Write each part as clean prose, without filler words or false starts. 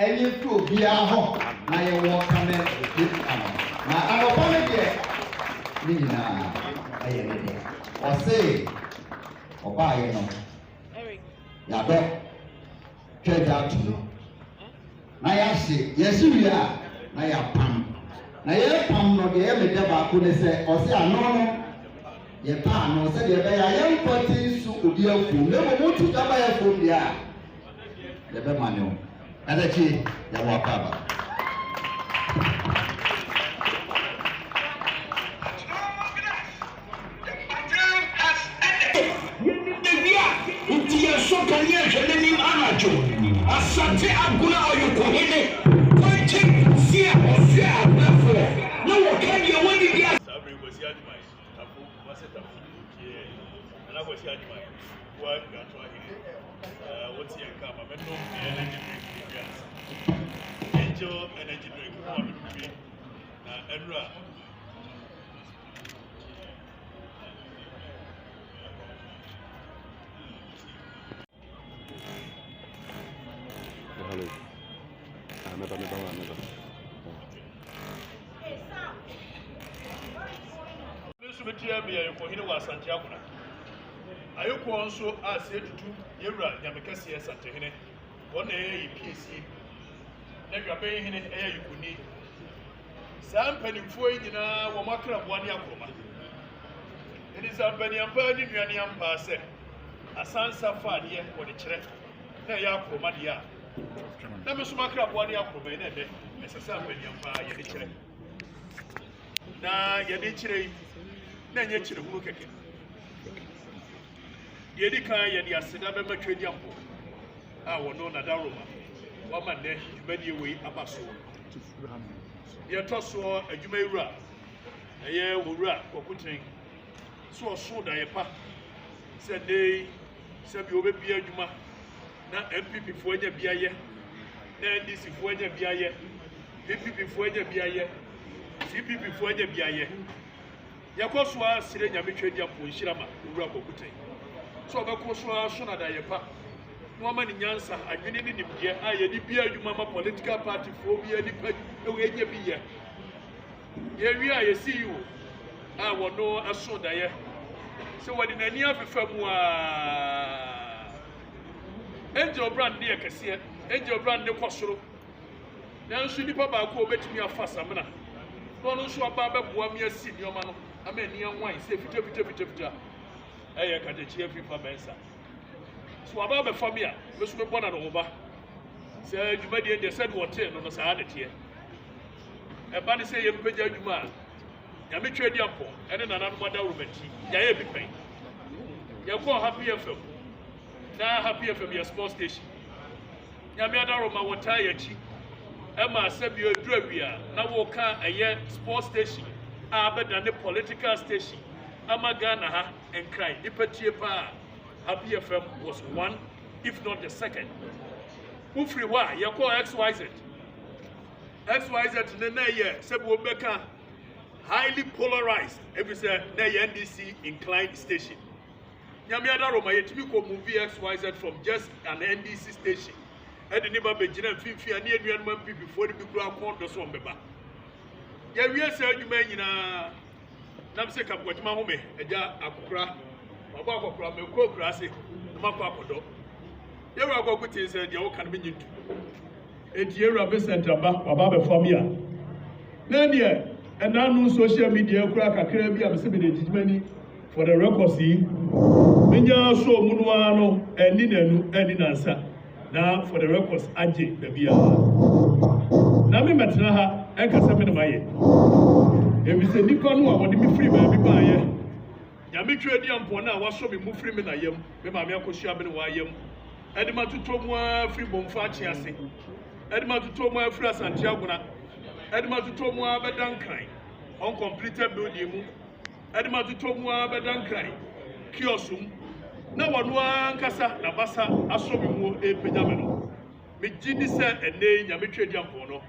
any to be a home. I am walking with my apology. Nina, I am there. Or say, or buy, you know. Yabe, trade out to you. I say, yes, you are. I am Pam. I am Pam, no, the every day, could say, or say, no. Ye pa no say de be ya ye mpoti su obi afu me mo tu da ba ya fu dia de be ma no adachi ya wa pa ba Intia so kan ye hwede ni anajo asante aguna oyokohene konche sia osia nafo no wo kan ye woni dia sabre go sia di mai tafu waseta ki ana go sia di mai wa ga to ahire woti en ka ma menno energy drink angel energy drink ko ma bi na enra hello. Another. Metia bia yeko hine wa asante akuna ayeko nso ase tutu yewura nyamekase asante hine wona ye PC na dwabe hine eye yikuni sampanimfo nyina wo makra boane akoma edi sampani ampa ni nuane ampa se asansa faade wo de kire na ya akoma de a na me so makra boane akoma na de mesesa sampani ampa ye de kire na ye de kire na nye chire huru keke ye di kan ye di aseda be matwedi ampo a wono na daroma wa ma ne dwumadi we abaso ye toso adwuma ewura eye wura kokuten so so da ye pa se dey se bi obebia adwuma na MPP fo anya bia ye na NDC fo anya bia ye PPP fo anya bia ye CPP fo anya bia ye yakoswa sire nyametwedi ampo nhirama wura kokuten so obekoswa so na da ye pa no ma ni nyansa adwene ni nimde a ye di bia adwuma ma political party fo bia di pa e enya bi ye wi a ye CEO a wono aso da ye se wodi nani afefa mu a Angel brand ne yakese Angel brand ne kwosoro nanso nipa ba ko obetumi afasa mena no no so aba beboa me asi nioma no amani anwan se fita Okatakyie Afrifa bensa so aba be famia me so be bona no ba se adwuma de de said hotel no sa na tie e ba ne se ye mpagya adwuma nyametwedi ampo ene nana no mada romanti ya ye bi pen ya ko Happy FM na Happy FM ya sports station nyame adaro ma wota ya chi ema asabi odrawia na wo ka eye sports station abeda ne political station amagana ha enkrai ipatie pa Happy FM was one if not the second ufri wa yako XYZ na ye sebu obeka highly polarized every say na ye NDC inclined station nyame adaro ma yetimi ko movie XYZ from just an NDC station edi ni ba begina mfimfi ani anuan man bi before the bigura kondo so mbeba ya wie se adwuma nyina nam se kapwatuma home eja akokra baba akokra me ko kra se makwa akodo yewu akokutin se dia wo kan be nyintu enti yewu be center baba be famia na dia enanu social media kura kakra bi am se be de jijimani for the records yi menya so munwa no eni nanu eni nansa na for the records aje da bia na me metena ha enkasa me no maye ebi se nipa no a wode me free ba bi ba ye nyametwedi ampo na waso me mu free me na yam me ma me akohia me no wa yam edi matutomu a free bomfa achi ase edi matutomu a free asante aguna edi matutomu a bedankan uncompleted building mu edi matutomu a bedankan kiosum na wano ankasa na basa aso me mu epenya me no me gidi se ene nyametwedi ampo no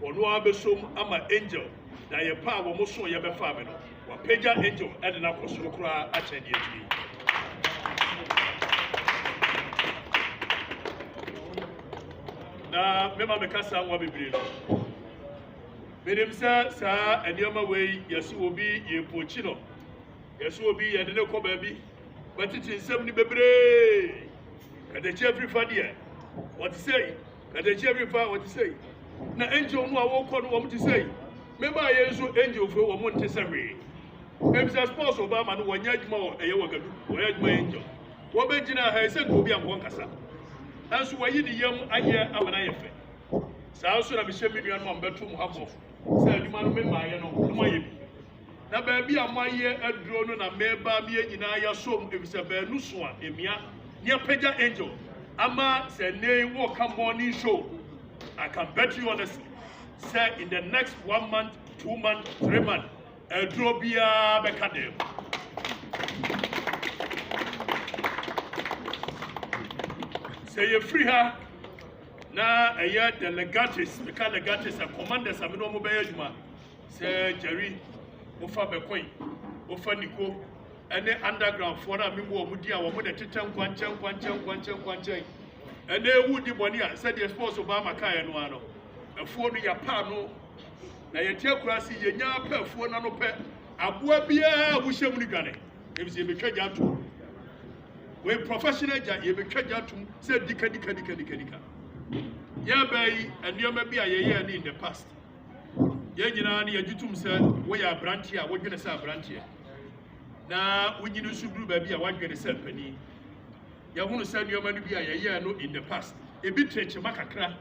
wano abesom ama angel na ye pa wo so ye be fa me no wa pagya angel ede na kosoro kura a chedi eti na mema mekasa nwa bebree no menim sɛ saa nneɛma wei yɛsi obi yɛpochi no yɛsi obi yɛde ne kɔ baabi batete nsɛm ni bebree Okatakyie Afrifa deɛ wɔte sɛ Okatakyie Afrifa wɔte sɛ na angel no a wɔkɔ no wɔn te sɛ member yɛn nso angel fo wɔn nte sɛ hwee ebisa sports Obama no wɔnyɛ adwuma wɔ ɛyɛ Wagadu wɔyɛ adwuma angel wɔbɛgyina ha ɛsɛ obi ankɔ nkasa ɛnso wɔyi ne yam ayɛ amana yɛ fɛ saa nso na mehyɛ me nua no ambɛto mu hafo sɛ adwuma no memmaayɛ no mo ayɛ bi na baabi a moayɛ aduro no na mɛba meɛ nyinaa yɛsom efisɛ baanu so a emia ne apagya angel ama sɛ ne wɔka morning show I can bet you honestly say in the next 1 month 2 months 3 months aduro biara bɛka dem sɛ yɛ free ha na ɛyɛ delegates meka delegates a commanders a me no mo bɛyɛ adwuma sɛ Jerry wofa bɛkɔi wofa Niko ɛne underground foɔ na me mo wɔ mo di a wɔ mo de tetɛ nkwankyɛn ɛne ewu di bɔne a sɛ deɛ sports Obama kaeɛ no ano afuo no yɛpa no na yɛte akura se yɛnya pɛ afuo na no pɛ aboa biara wohyɛ mu no dwane ebisɛ yɛbɛtwa gya atom we professional gya yɛbɛtwa gya atom sɛ dika yɛbɛyi nneɛma bi a yɛyɛ ne in the past yɛn nyinaa ne yɛgye sɛ woyɛ aberanteɛ a wodwene sɛ aberanteɛ na wonyini nso duru baabi a wadwene sɛ panin yɛhunu sɛ nneɛma no bi a yɛyɛ no in the past ebi tɛkyɛma kakra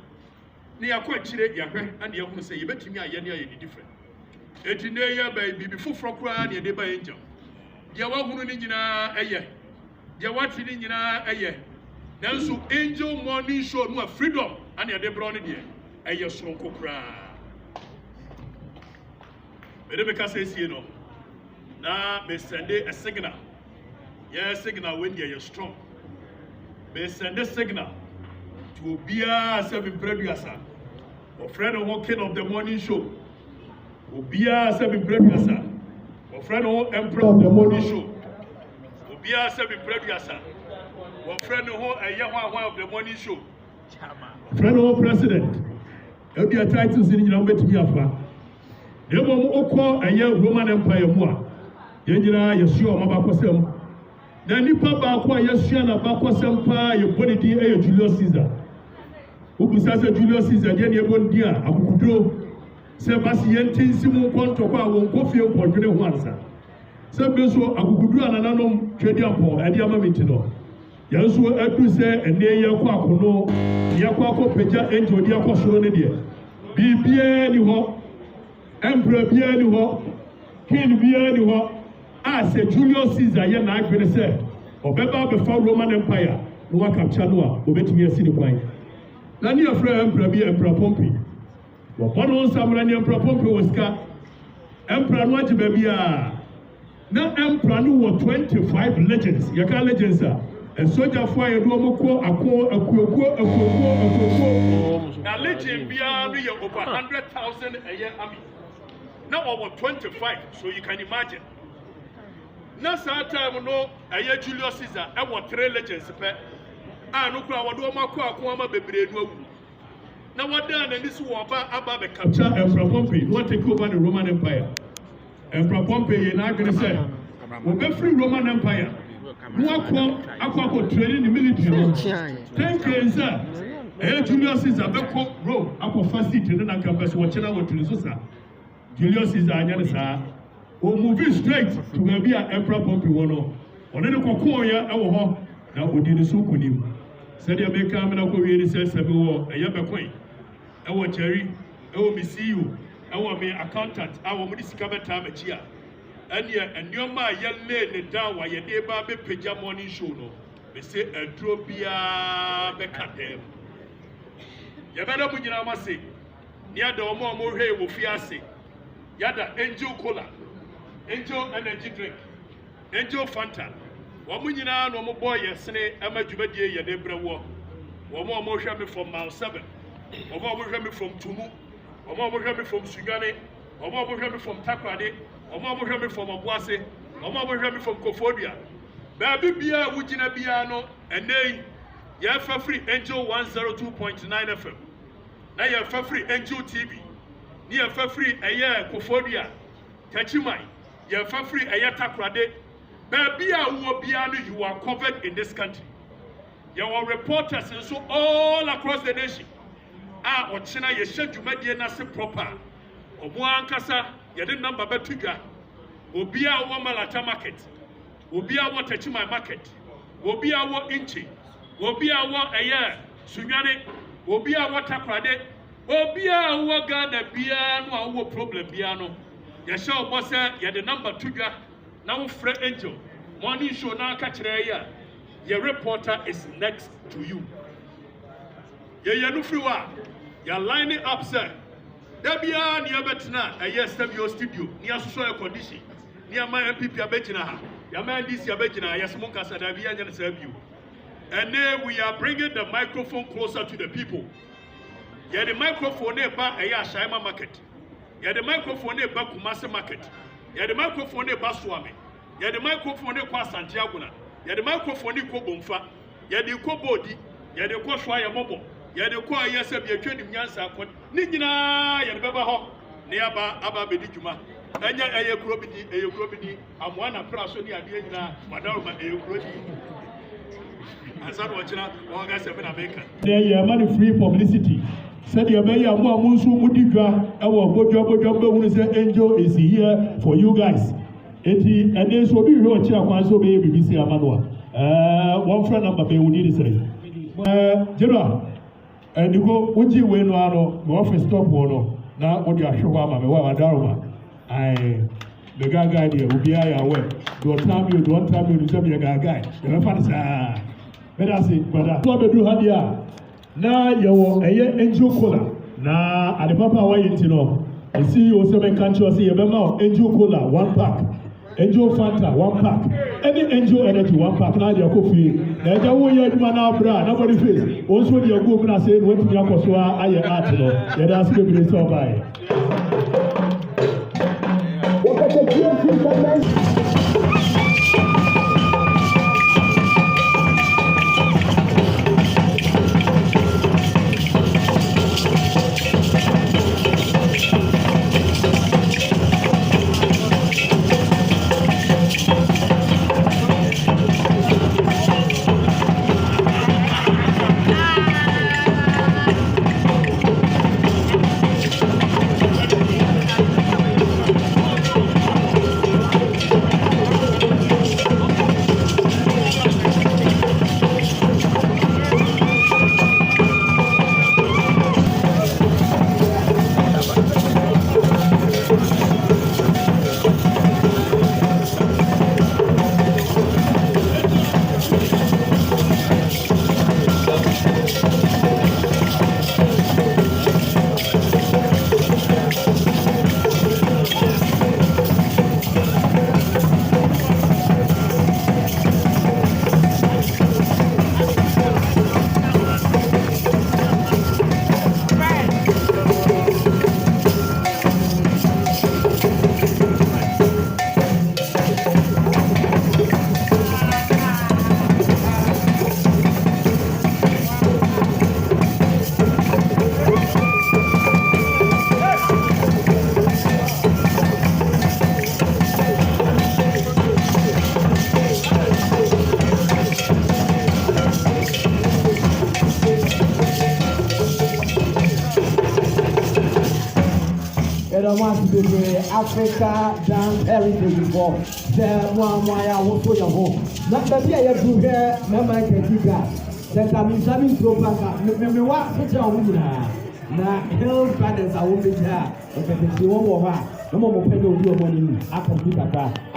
ne yɛakɔ akyire yɛhwɛ ane yɛhunu sɛ yɛbɛtumi ayɛ ne ayɛ ne different eti ne yɛbɛyi biribi foforɔ koraa ne yɛde ba yɛn gyam deɛ wahunu ne nyinaa ɛyɛ deɛ wate ne nyinaa ɛyɛ nanso angel morning show no a freedom ane yɛde brɔ ne deɛ ɛyɛ soronko koraa mede meka sɛ esie no na me send a signal signal when you're strong me send a signal to Obia 7 Preduasa or friend of king of the morning show Obia 7 Preduasa or friend of emperor of the morning show Obia 7 Preduasa or friend of a young one of the morning show friend of president Obia titles in your bet me afa they won't call a young Roman Empire more yɛnyina yɛsua ɔma bakɔsɛm na nipa baako a yɛsua na bakɔsɛm paa yɛbɔ ne din ɛyɛ Julius Caesar wobusa sɛ Julius Caesar deɛ ne yɛbɔ ne din a akokuduro sɛ basi yɛnte nsi mu nkɔntɔkɔ a wɔnkɔ fie nkɔdwene ho ansa sɛ bi nso akokuduro a nananom twɛdi ampɔ ɛde ama me nti no yɛn nso adu sɛ ɛnɛ yɛkɔ akono yɛkɔ akɔpagya angel de akɔ soro ne deɛ biribiara ni hɔ emperor biara ni hɔ king biara ni hɔ a sɛ Julius Caesar yɛ n'adwene sɛ ɔbɛba abɛfa Roman Empire na wakapcha no a obetumi asi ne kwan na ne yɛfrɛ emperor bi emperor Pompey wɔbɔ no nsamra ne emperor Pompey wɔ sika emperor no agye baabi a na emperor no wɔ 25 legends yɛka legends a ɛsogyafoɔ a yɛde wɔn kɔ akuokuo na legend biara no yɛ over 100,000 ɛyɛ army na ɔwɔ 25 so you can imagine na saa time no ɛyɛ Julius Caesar ɛwɔ 3 legends pɛ a no kura wɔde wɔn akɔ ako ama bebree no awu na wɔda n'ani so wɔ aba bɛ capture Emperor Pompey no take over the Roman Empire Emperor Pompey yɛ n'adwene sɛ wɔbɛfiri Roman Empire no akɔ training the military no 10 years a ɛyɛ Julius Caesar bɛkɔ Rome akɔ facility ne na nka bɛ so wɔkyerɛ wɔ tiri so saa Julius Caesar anya ne saa o move straight to baabi a Emperor Pompey wɔ no ɔne ne kɔkɔɔ yɛ ɛwɔ hɔ na odi ne so kunim sɛdeɛ meka me na kɔ wie ne sɛ sɛbe wɔ ɛyɛ bɛkɔi ɛwɔ Jerry ɛwɔ me CEO ɛwɔ me accountant a wɔn de sika bɛtaa m'akyi a ɛneɛ nneɛma a yɛlɛ ne dan wɔ yɛde ba bɛpagya morning show no me sɛ aduro biara bɛka dɛm yɛbɛda mu nyinaa ma se ne ada wɔn a wɔhwɛ wɔ fie ase yada angel cola angel energy drink angel fanta wɔn nyinaa na wɔn bɔ yɛ sene ɛma dwumadie yɛ de brɛ wɔ wɔn a wɔhwɛ me from Mount 7 wɔn a wɔhwɛ me from Tumu wɔn a wɔhwɛ me from Sugane wɔn a wɔhwɛ me from Takrade wɔn a wɔhwɛ me from Obuase wɔn a wɔhwɛ me from Kofodua baabi biara wogyina biara no ɛnɛ yi yɛfa free angel 102.9 FM na yɛfa free Angel TV ni yɛfa free ɛyɛ Kofodia Kachimai yɛfa free ɛyɛ Takrade baabi a wo bia no you are covered in this country. Your reporters and so all across the nation are ochina yɛhyɛ dwumadie na se proper ɔmo ankasa yɛde number betudwa obi a wɔ Malata market obi a wɔ Kachimai market obi a wɔ Inchi obi a wɔ ɛyɛ Sunyane obi a wɔ Takrade obi a wɔ Ghana bia no a wɔ problem bia no yɛhyɛ ɔbɔ sɛ yɛde number tudwa na wo frɛ Angel morning show na aka kyerɛ ya your reporter is next to you. You're lining up, sir. Debia near Betina, a yes, your studio, near social condition, near my MPP Abejina, your man this Abejina, yes, Monkas and Avian serve you. And then we are bringing the microphone closer to the people. Yeah, the microphone near Shaima market. Yeah, the microphone near Kumasi market. Yeah, the microphone near Baswami. Yeah, the microphone near Santiago. Yɛde microphone ko bomfa yɛde ko bodi yɛde ko hwa ya mobo yɛde ko ayesa bi atwa nim nyansa akɔ ni nyina yɛde bɛba hɔ ne aba bedi dwuma anya ɛyɛ kuro bi di amoa na pra so ni ade nyina madaro ma ɛyɛ kuro di asa do kyina wɔn ga sɛ me na meka there you man free publicity said you be ya mo amunsu mudi dwa ɛwɔ bodwa be hu say Angel is here for you guys. Eti ene so bi hwe ochi akwan so be BBC amanoa one friend number be woni ni say general eniko uji we no ano me office stop wo no na wo dia hwe wa ma me wa daroma ai the guy there obi aya we don't tell me say me guy you fa sa me da say brother so be do ha dia na yewo eye Angel Cola na ade papa wa yinti no esi o se me kan cho say ye be ma Angel Cola 1 pack Angel Fanta 1 pack. Any Angel Energy 1 pack. Now you're coffee. Now you want your man bra. Nobody face. Also you go and say when you are so I am art. You are asking me to stop by. Okatakyie Afrifa. Africa dance heritage before the one was for your home. Not that I have to hear Mamma Katika. That I'm having to back. Me what such a woman. Now, Hill Brothers, I won't be there. If it's the one of her, no more penalty of money. I can pick up.